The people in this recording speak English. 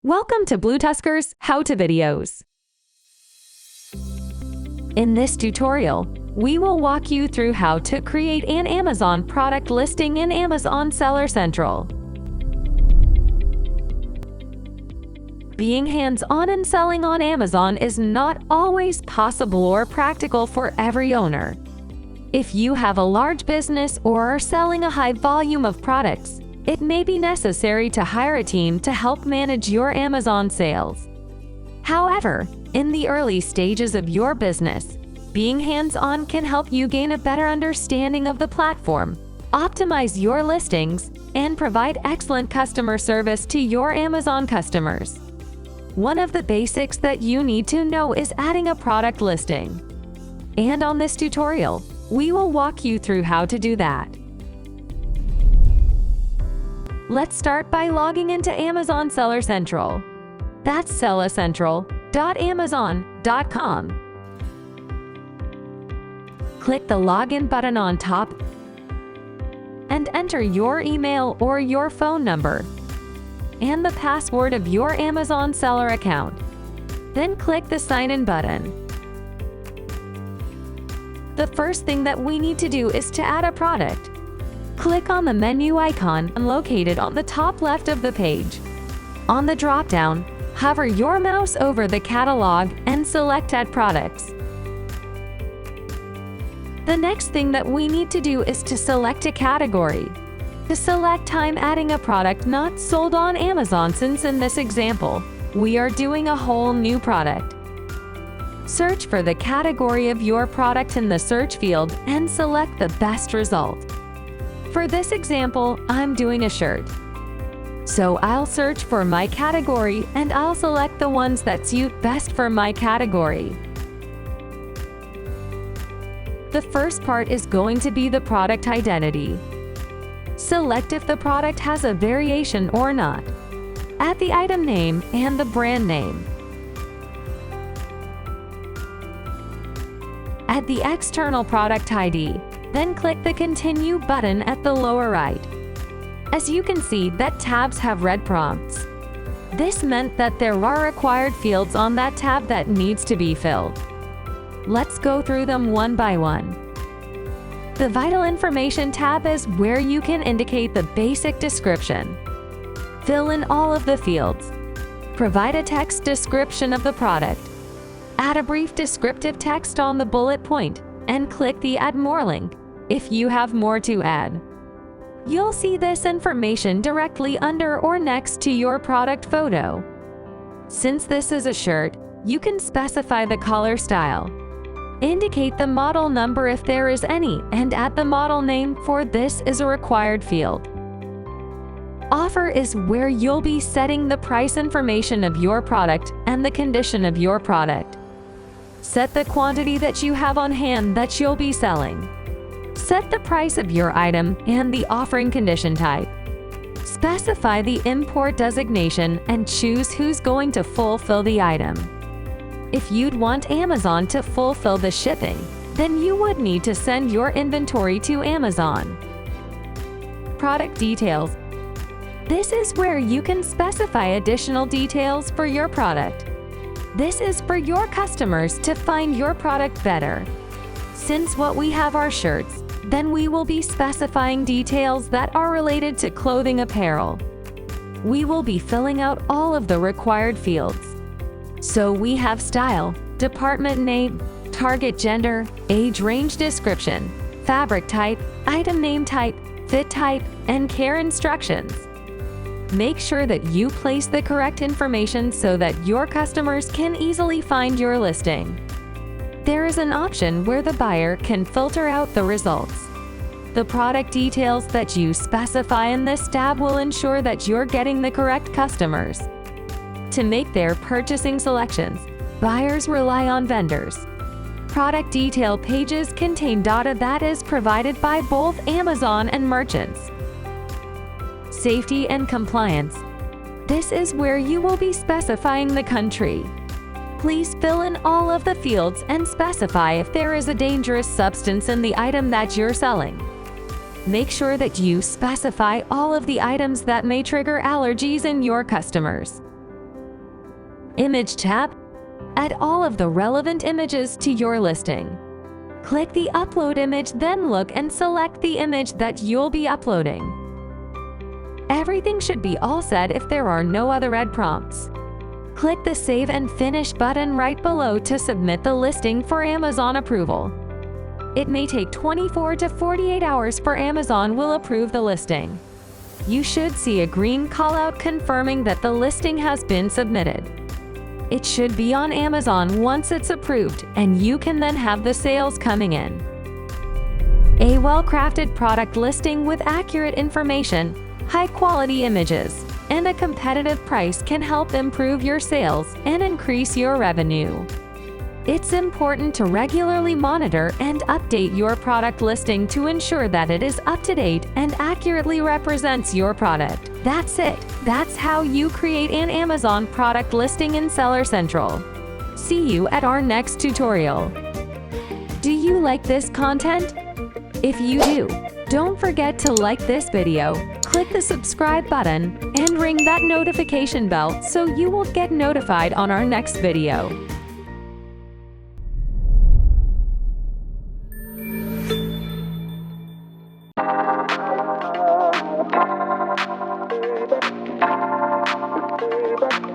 Welcome to BlueTuskr's How-To Videos. In this tutorial, we will walk you through how to create an Amazon product listing in Amazon Seller Central. Being hands-on and selling on Amazon is not always possible or practical for every owner. If you have a large business or are selling a high volume of products, it may be necessary to hire a team to help manage your Amazon sales. However, in the early stages of your business, being hands-on can help you gain a better understanding of the platform, optimize your listings, and provide excellent customer service to your Amazon customers. One of the basics that you need to know is adding a product listing. And on this tutorial, we will walk you through how to do that. Let's start by logging into Amazon Seller Central. That's sellacentral.amazon.com. Click the Login button on top and enter your email or your phone number and the password of your Amazon seller account. Then click the Sign In button. The first thing that we need to do is to add a product. Click on the menu icon located on the top left of the page. On the drop-down, hover your mouse over the catalog and select Add Products. The next thing that we need to do is to select a category. To select, I'm adding a product not sold on Amazon since in this example, we are doing a whole new product. Search for the category of your product in the search field and select the best result. For this example, I'm doing a shirt. So I'll search for my category and I'll select the ones that suit best for my category. The first part is going to be the product identity. Select if the product has a variation or not. Add the item name and the brand name. Add the external product ID, then click the Continue button at the lower right. As you can see, that tabs have red prompts. This meant that there are required fields on that tab that needs to be filled. Let's go through them one by one. The Vital Information tab is where you can indicate the basic description. Fill in all of the fields. Provide a text description of the product. Add a brief descriptive text on the bullet point, and click the Add More link if you have more to add. You'll see this information directly under or next to your product photo. Since this is a shirt, you can specify the color style. Indicate the model number if there is any, and add the model name, for this is a required field. Offer is where you'll be setting the price information of your product and the condition of your product. Set the quantity that you have on hand that you'll be selling. Set the price of your item and the offering condition type. Specify the import designation and choose who's going to fulfill the item. If you'd want Amazon to fulfill the shipping, then you would need to send your inventory to Amazon. Product details. This is where you can specify additional details for your product. This is for your customers to find your product better. Since what we have are shirts, then we will be specifying details that are related to clothing apparel. We will be filling out all of the required fields. So we have style, department name, target gender, age range description, fabric type, item name type, fit type, and care instructions. Make sure that you place the correct information so that your customers can easily find your listing. There is an option where the buyer can filter out the results. The product details that you specify in this tab will ensure that you're getting the correct customers. To make their purchasing selections, buyers rely on vendors. Product detail pages contain data that is provided by both Amazon and merchants. Safety and compliance. This is where you will be specifying the country. Please fill in all of the fields and specify if there is a dangerous substance in the item that you're selling. Make sure that you specify all of the items that may trigger allergies in your customers. Image tab. Add all of the relevant images to your listing. Click the Upload image, then look and select the image that you'll be uploading. Everything should be all set if there are no other red prompts. Click the Save and Finish button right below to submit the listing for Amazon approval. It may take 24 to 48 hours for Amazon will approve the listing. You should see a green callout confirming that the listing has been submitted. It should be on Amazon once it's approved, and you can then have the sales coming in. A well-crafted product listing with accurate information, high-quality images, and a competitive price can help improve your sales and increase your revenue. It's important to regularly monitor and update your product listing to ensure that it is up-to-date and accurately represents your product. That's it. That's how you create an Amazon product listing in Seller Central. See you at our next tutorial. Do you like this content? If you do, don't forget to like this video, click the subscribe button, and ring that notification bell so you will get notified on our next video. Bye.